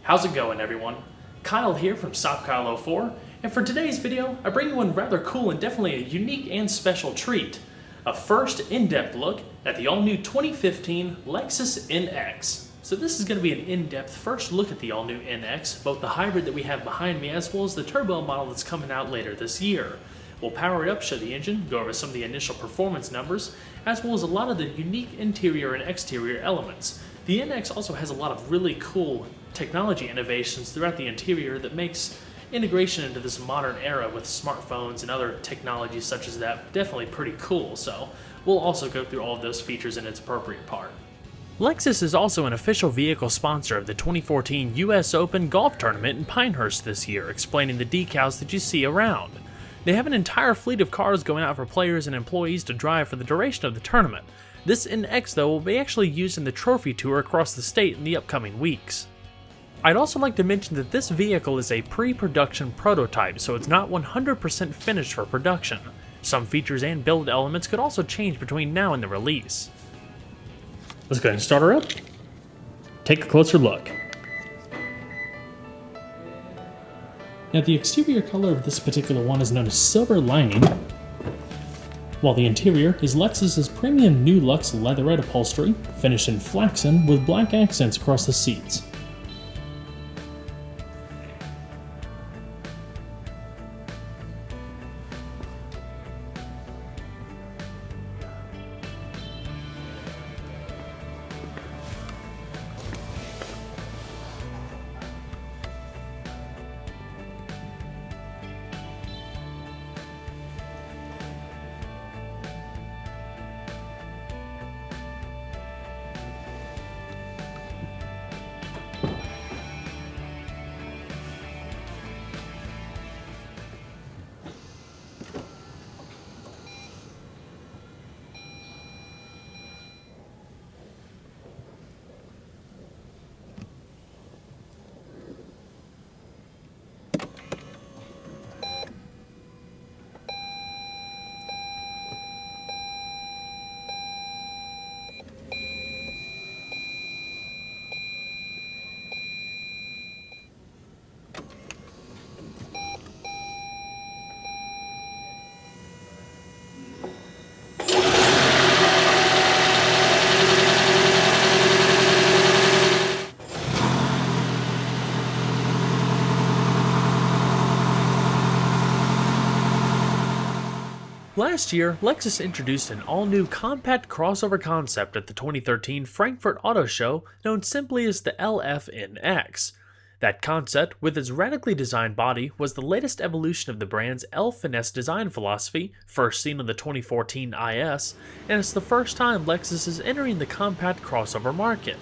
How's it going, everyone? Kyle here from SopKyle04, and for today's video, I bring you one rather cool and definitely a unique and special treat. A first in-depth look at the all-new 2015 Lexus NX. So this is going to be an in-depth first look at the all-new NX, both the hybrid that we have behind me as well as the turbo model that's coming out later this year. We'll power it up, show the engine, go over some of the initial performance numbers, as well as a lot of the unique interior and exterior elements. The NX also has a lot of really cool technology innovations throughout the interior that makes integration into this modern era with smartphones and other technologies such as that definitely pretty cool, so we'll also go through all of those features in its appropriate part. Lexus is also an official vehicle sponsor of the 2014 US Open Golf Tournament in Pinehurst this year, explaining the decals that you see around. They have an entire fleet of cars going out for players and employees to drive for the duration of the tournament. This NX though will be actually used in the trophy tour across the state in the upcoming weeks. I'd also like to mention that this vehicle is a pre-production prototype, so it's not 100% finished for production. Some features and build elements could also change between now and the release. Let's go ahead and start her up. Take a closer look. Now the exterior color of this particular one is known as Silver Lining, while the interior is Lexus's premium New Luxe leatherette upholstery, finished in flaxen with black accents across the seats. Last year, Lexus introduced an all-new compact crossover concept at the 2013 Frankfurt Auto Show known simply as the LF-NX. That concept, with its radically designed body, was the latest evolution of the brand's L-Finesse design philosophy, first seen on the 2014 IS, and it's the first time Lexus is entering the compact crossover market.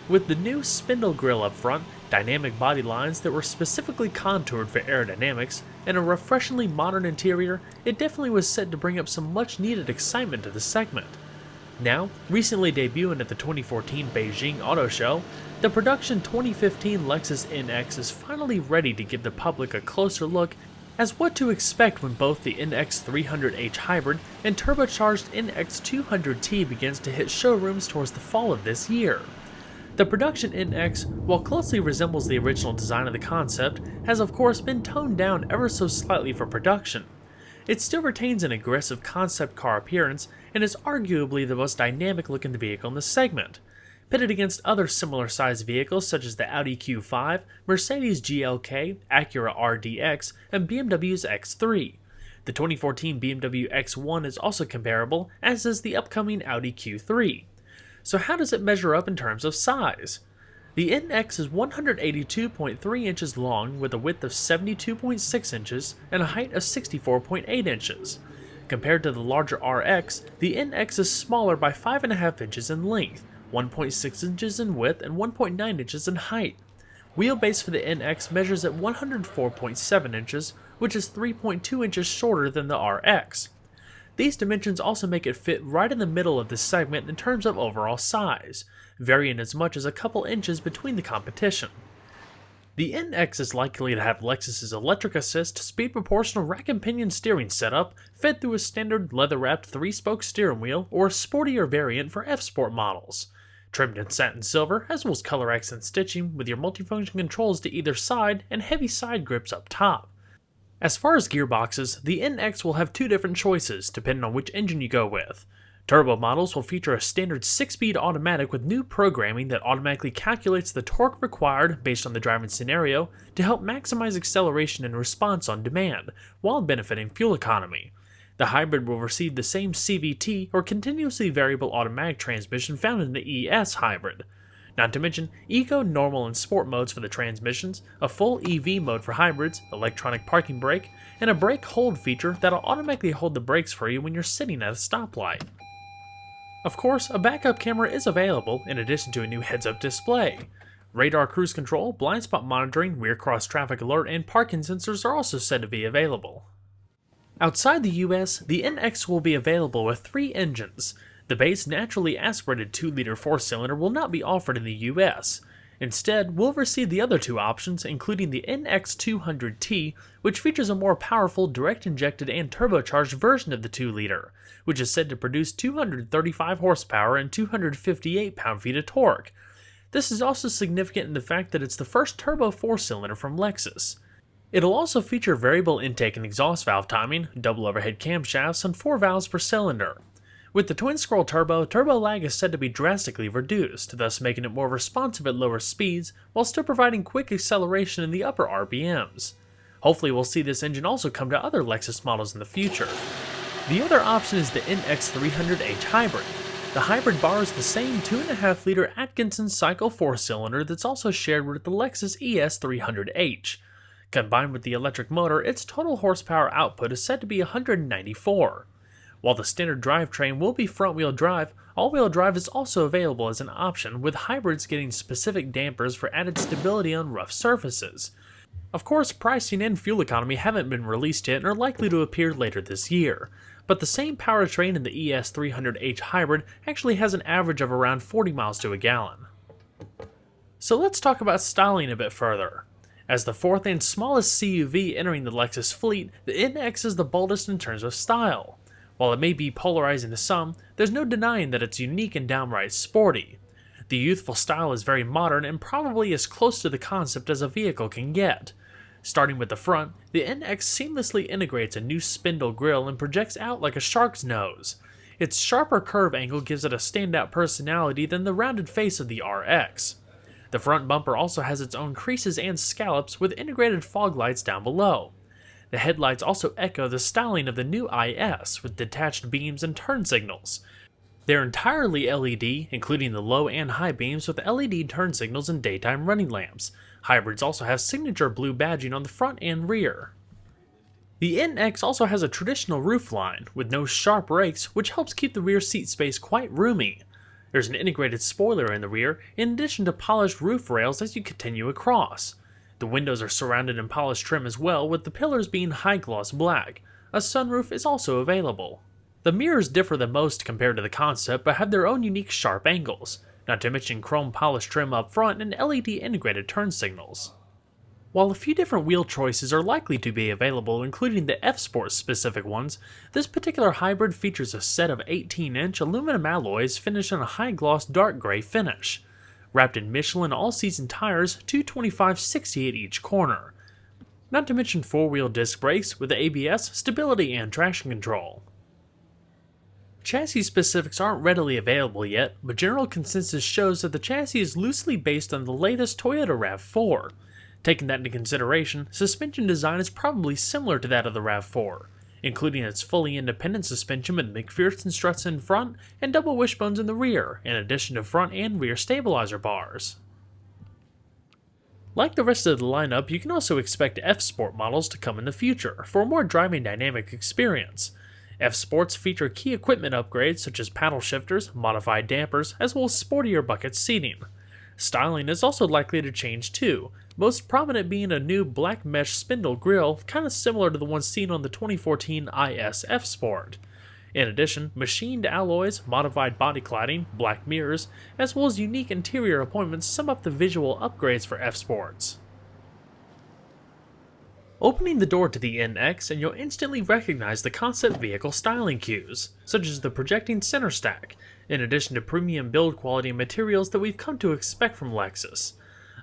With the new spindle grille up front, dynamic body lines that were specifically contoured for aerodynamics, and a refreshingly modern interior, it definitely was set to bring up some much needed excitement to the segment. Now, recently debuting at the 2014 Beijing Auto Show, the production 2015 Lexus NX is finally ready to give the public a closer look as what to expect when both the NX300h hybrid and turbocharged NX200t begins to hit showrooms towards the fall of this year. The production NX, while closely resembles the original design of the concept, has of course been toned down ever so slightly for production. It still retains an aggressive concept car appearance and is arguably the most dynamic looking vehicle in the segment. Pitted against other similar sized vehicles such as the Audi Q5, Mercedes GLK, Acura RDX, and BMW's X3. The 2014 BMW X1 is also comparable, as is the upcoming Audi Q3. So how does it measure up in terms of size? The NX is 182.3 inches long with a width of 72.6 inches and a height of 64.8 inches. Compared to the larger RX, the NX is smaller by 5.5 inches in length, 1.6 inches in width, and 1.9 inches in height. Wheelbase for the NX measures at 104.7 inches, which is 3.2 inches shorter than the RX. These dimensions also make it fit right in the middle of this segment in terms of overall size, varying as much as a couple inches between the competition. The NX is likely to have Lexus's electric assist speed proportional rack and pinion steering setup fed through a standard leather-wrapped 3-spoke steering wheel or a sportier variant for F-Sport models. trimmed in satin silver, as well as color accent stitching with your multifunction controls to either side and heavy side grips up top. As far as gearboxes, the NX will have two different choices depending on which engine you go with. Turbo models will feature a standard 6-speed automatic with new programming that automatically calculates the torque required based on the driving scenario to help maximize acceleration and response on demand, while benefiting fuel economy. The hybrid will receive the same CVT or continuously variable automatic transmission found in the ES hybrid. Not to mention Eco, Normal, and Sport modes for the transmissions, a full EV mode for hybrids, electronic parking brake, and a brake hold feature that'll automatically hold the brakes for you when you're sitting at a stoplight. Of course, a backup camera is available in addition to a new heads-up display. Radar cruise control, blind spot monitoring, rear cross traffic alert, and parking sensors are also said to be available. Outside the US, the NX will be available with 3 engines. The base naturally aspirated 2-liter 4-cylinder will not be offered in the US. Instead, we'll receive the other 2 options, including the NX200t, which features a more powerful direct-injected and turbocharged version of the 2-liter, which is said to produce 235 horsepower and 258 pound-feet of torque. This is also significant in the fact that it's the first turbo 4-cylinder from Lexus. It'll also feature variable intake and exhaust valve timing, double overhead camshafts, and 4 valves per cylinder. With the twin-scroll turbo lag is said to be drastically reduced, thus making it more responsive at lower speeds, while still providing quick acceleration in the upper RPMs. Hopefully we'll see this engine also come to other Lexus models in the future. The other option is the NX300h hybrid. The hybrid borrows the same 2.5-liter Atkinson cycle 4-cylinder that's also shared with the Lexus ES300h. Combined with the electric motor, its total horsepower output is said to be 194. While the standard drivetrain will be front-wheel drive, all-wheel drive is also available as an option, with hybrids getting specific dampers for added stability on rough surfaces. Of course, pricing and fuel economy haven't been released yet and are likely to appear later this year, but the same powertrain in the ES300h hybrid actually has an average of around 40 miles to a gallon. So let's talk about styling a bit further. As the 4th and smallest CUV entering the Lexus fleet, the NX is the boldest in terms of style. While it may be polarizing to some, there's no denying that it's unique and downright sporty. The youthful style is very modern and probably as close to the concept as a vehicle can get. Starting with the front, the NX seamlessly integrates a new spindle grille and projects out like a shark's nose. Its sharper curve angle gives it a standout personality than the rounded face of the RX. The front bumper also has its own creases and scallops with integrated fog lights down below. The headlights also echo the styling of the new IS with detached beams and turn signals. They're entirely LED, including the low and high beams with LED turn signals and daytime running lamps. Hybrids also have signature blue badging on the front and rear. The NX also has a traditional roofline with no sharp rakes, which helps keep the rear seat space quite roomy. There's an integrated spoiler in the rear, in addition to polished roof rails as you continue across. The windows are surrounded in polished trim as well, with the pillars being high-gloss black. A sunroof is also available. The mirrors differ the most compared to the concept, but have their own unique sharp angles, not to mention chrome polished trim up front and LED integrated turn signals. While a few different wheel choices are likely to be available, including the F-Sport specific ones, this particular hybrid features a set of 18-inch aluminum alloys finished in a high-gloss dark gray finish. Wrapped in Michelin all-season tires, 225/68 each corner. Not to mention 4-wheel disc brakes with the ABS, stability, and traction control. Chassis specifics aren't readily available yet, but general consensus shows that the chassis is loosely based on the latest Toyota RAV4. Taking that into consideration, suspension design is probably similar to that of the RAV4, including its fully independent suspension with McPherson struts in front and double wishbones in the rear, in addition to front and rear stabilizer bars. Like the rest of the lineup, you can also expect F-Sport models to come in the future for a more driving dynamic experience. F-Sports feature key equipment upgrades such as paddle shifters, modified dampers, as well as sportier bucket seating. Styling is also likely to change too, most prominent being a new black mesh spindle grille kind of similar to the one seen on the 2014 IS F-Sport. In addition, machined alloys, modified body cladding, black mirrors, as well as unique interior appointments sum up the visual upgrades for F-Sports. Opening the door to the NX and you'll instantly recognize the concept vehicle styling cues, such as the projecting center stack, in addition to premium build quality and materials that we've come to expect from Lexus.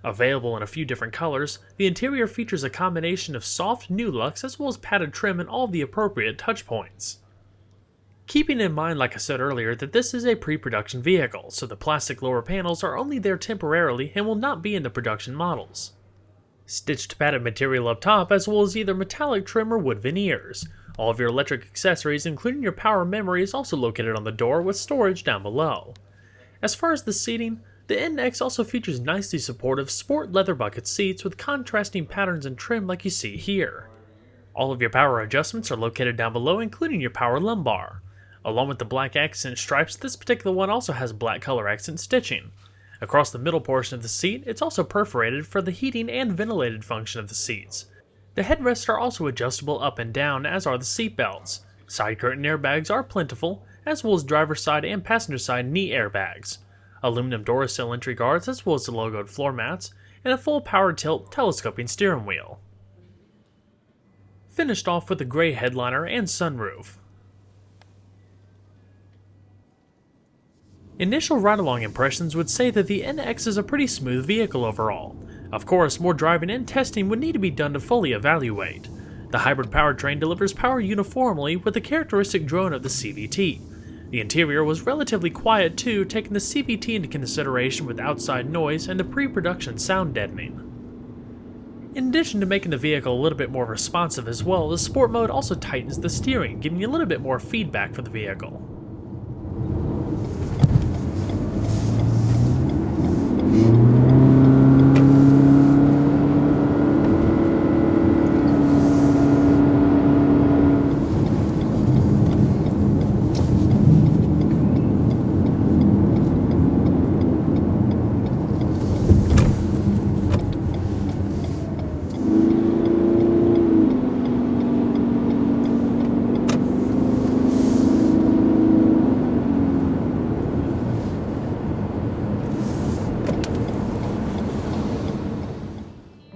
Available in a few different colors, the interior features a combination of soft new looks as well as padded trim and all the appropriate touch points. Keeping in mind, like I said earlier, that this is a pre-production vehicle, so the plastic lower panels are only there temporarily and will not be in the production models. Stitched padded material up top, as well as either metallic trim or wood veneers. All of your electric accessories, including your power memory, is also located on the door with storage down below. As far as the seating, the NX also features nicely supportive sport leather bucket seats with contrasting patterns and trim like you see here. All of your power adjustments are located down below, including your power lumbar. Along with the black accent stripes, this particular one also has black color accent stitching. Across the middle portion of the seat, it's also perforated for the heating and ventilated function of the seats. The headrests are also adjustable up and down, as are the seat belts. Side curtain airbags are plentiful, as well as driver's side and passenger side knee airbags. Aluminum Duracell entry guards, as well as the logoed floor mats, and a full power tilt telescoping steering wheel. Finished off with a gray headliner and sunroof. Initial ride-along impressions would say that the NX is a pretty smooth vehicle overall. Of course, more driving and testing would need to be done to fully evaluate. The hybrid powertrain delivers power uniformly with the characteristic drone of the CVT. The interior was relatively quiet too, taking the CVT into consideration with outside noise and the pre-production sound deadening. In addition to making the vehicle a little bit more responsive as well, the Sport mode also tightens the steering, giving you a little bit more feedback for the vehicle.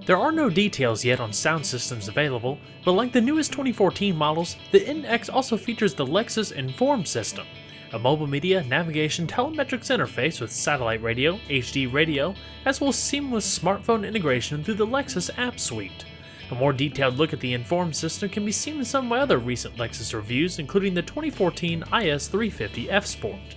There are no details yet on sound systems available, but like the newest 2014 models, the NX also features the Lexus Inform system, a mobile media navigation telemetrics interface with satellite radio, HD radio, as well as seamless smartphone integration through the Lexus app suite. A more detailed look at the Inform system can be seen in some of my other recent Lexus reviews, including the 2014 IS350 F Sport.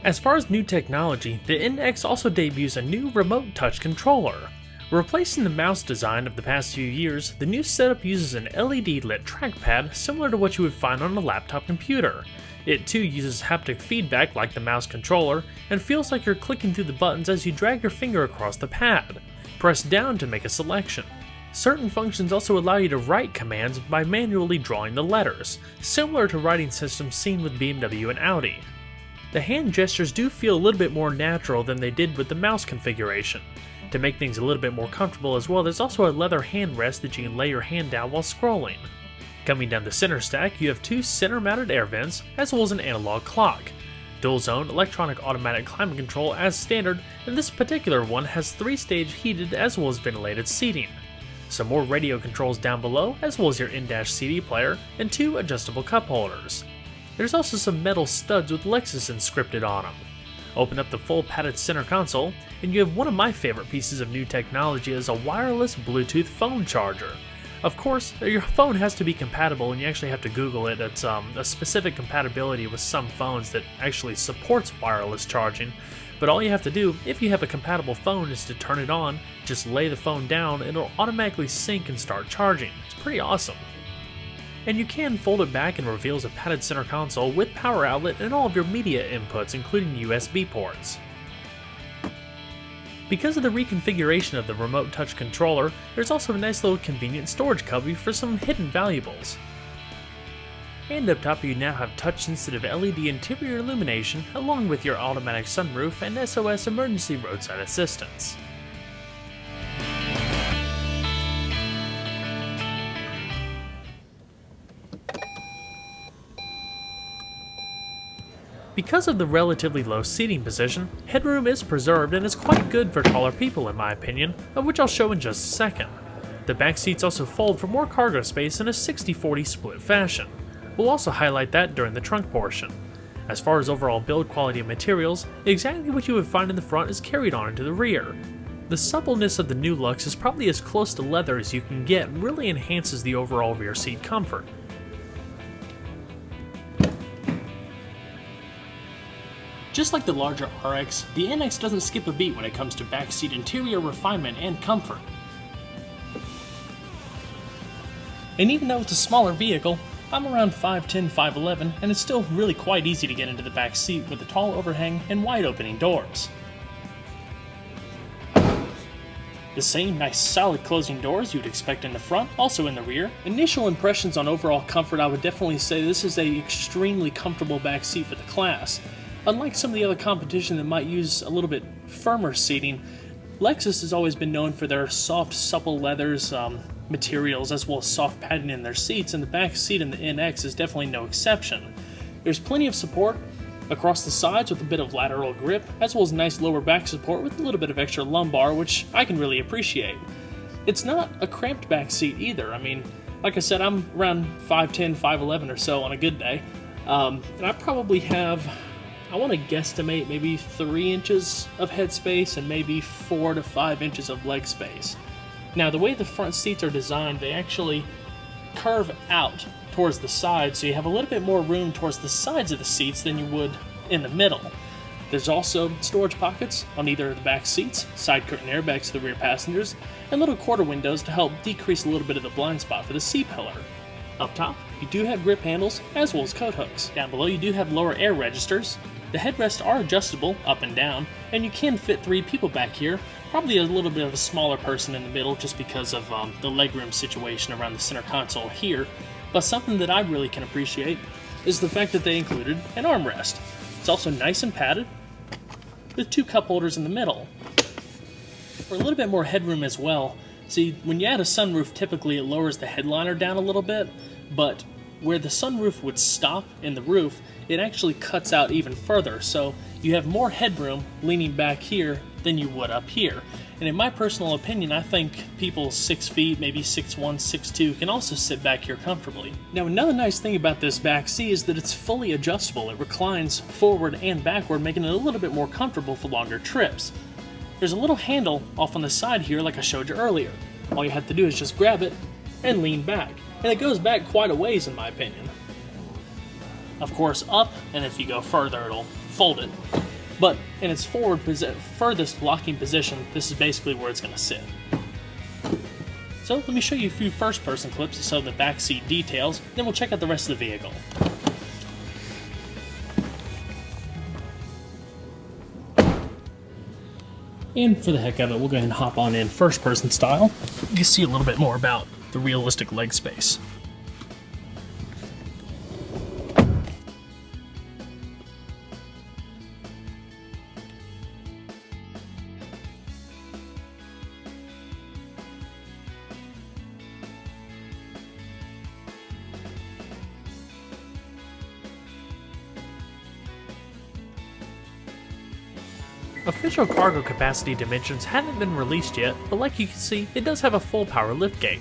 As far as new technology, the NX also debuts a new remote touch controller. Replacing the mouse design of the past few years, the new setup uses an LED-lit trackpad similar to what you would find on a laptop computer. It too uses haptic feedback like the mouse controller, and feels like you're clicking through the buttons as you drag your finger across the pad. Press down to make a selection. Certain functions also allow you to write commands by manually drawing the letters, similar to writing systems seen with BMW and Audi. The hand gestures do feel a little bit more natural than they did with the mouse configuration. To make things a little bit more comfortable as well, there's also a leather hand rest that you can lay your hand down while scrolling. Coming down the center stack, you have two center-mounted air vents, as well as an analog clock. Dual-zone electronic automatic climate control as standard, and this particular one has 3-stage heated as well as ventilated seating. Some more radio controls down below, as well as your in-dash CD player, and 2 adjustable cup holders. There's also some metal studs with Lexus inscripted on them. Open up the full padded center console, and you have one of my favorite pieces of new technology as a wireless Bluetooth phone charger. Of course, your phone has to be compatible, and you actually have to Google it. It's a specific compatibility with some phones that actually supports wireless charging. But all you have to do, if you have a compatible phone, is to turn it on, just lay the phone down, and it'll automatically sync and start charging. It's pretty awesome. And you can fold it back and reveals a padded center console with power outlet and all of your media inputs, including USB ports. Because of the reconfiguration of the remote touch controller, there's also a nice little convenient storage cubby for some hidden valuables. And up top you now have touch-sensitive LED interior illumination along with your automatic sunroof and SOS emergency roadside assistance. Because of the relatively low seating position, headroom is preserved and is quite good for taller people in my opinion, of which I'll show in just a second. The back seats also fold for more cargo space in a 60-40 split fashion. We'll also highlight that during the trunk portion. As far as overall build quality and materials, exactly what you would find in the front is carried on into the rear. The suppleness of the new Lux is probably as close to leather as you can get and really enhances the overall rear seat comfort. Just like the larger RX, the NX doesn't skip a beat when it comes to backseat interior refinement and comfort. And even though it's a smaller vehicle, I'm around 5'10", 5'11", and it's still really quite easy to get into the back seat with the tall overhang and wide opening doors. The same nice solid closing doors you'd expect in the front, also in the rear. Initial impressions on overall comfort, I would definitely say this is an extremely comfortable back seat for the class. Unlike some of the other competition that might use a little bit firmer seating, Lexus has always been known for their soft, supple leathers, materials, as well as soft padding in their seats, and the back seat in the NX is definitely no exception. There's plenty of support across the sides with a bit of lateral grip, as well as nice lower back support with a little bit of extra lumbar, which I can really appreciate. It's not a cramped back seat either. I mean, like I said, I'm around 5'10", 5'11" or so on a good day, and I probably have, I want to guesstimate, maybe 3 inches of head space and maybe 4 to 5 inches of leg space. Now, the way the front seats are designed, they actually curve out towards the sides, so you have a little bit more room towards the sides of the seats than you would in the middle. There's also storage pockets on either of the back seats, side curtain airbags to the rear passengers, and little quarter windows to help decrease a little bit of the blind spot for the C-pillar. Up top, you do have grip handles as well as coat hooks. Down below, you do have lower air registers. The headrests are adjustable up and down, and you can fit 3 people back here. Probably a little bit of a smaller person in the middle just because of the legroom situation around the center console here. But something that I really can appreciate is the fact that they included an armrest. It's also nice and padded with 2 cup holders in the middle. For a little bit more headroom as well. See, when you add a sunroof, typically it lowers the headliner down a little bit, but where the sunroof would stop in the roof, it actually cuts out even further, so you have more headroom leaning back here than you would up here. And in my personal opinion, I think people 6 feet, maybe 6'1", 6'2", can also sit back here comfortably. Now, another nice thing about this back seat is that it's fully adjustable. It reclines forward and backward, making it a little bit more comfortable for longer trips. There's a little handle off on the side here like I showed you earlier. All you have to do is just grab it and lean back. And it goes back quite a ways in my opinion. Of course, up, and if you go further, it'll fold it. But in its furthest locking position, this is basically where it's going to sit. So let me show you a few first-person clips of some of the backseat details, then we'll check out the rest of the vehicle. And for the heck of it, we'll go ahead and hop on in first-person style. You can see a little bit more about the realistic leg space. Official cargo capacity dimensions haven't been released yet, but like you can see, it does have a full power liftgate.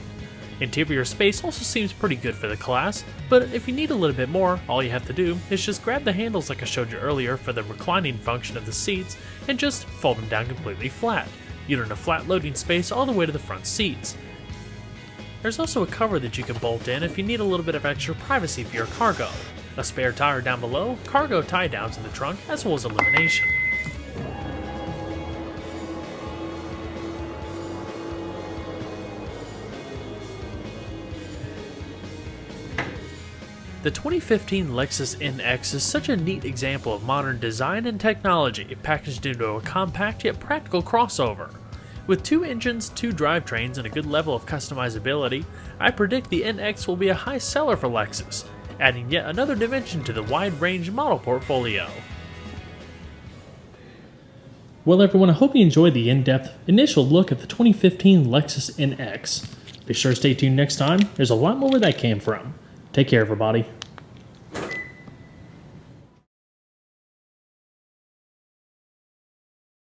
Interior space also seems pretty good for the class, but if you need a little bit more, all you have to do is just grab the handles like I showed you earlier for the reclining function of the seats and just fold them down completely flat. You earn a flat loading space all the way to the front seats. There's also a cover that you can bolt in if you need a little bit of extra privacy for your cargo. A spare tire down below, cargo tie downs in the trunk, as well as illumination. The 2015 Lexus NX is such a neat example of modern design and technology packaged into a compact yet practical crossover. With 2 engines, 2 drivetrains, and a good level of customizability, I predict the NX will be a high seller for Lexus, adding yet another dimension to the wide-range model portfolio. Well everyone, I hope you enjoyed the in-depth initial look at the 2015 Lexus NX. Be sure to stay tuned next time, there's a lot more where that came from. Take care, everybody.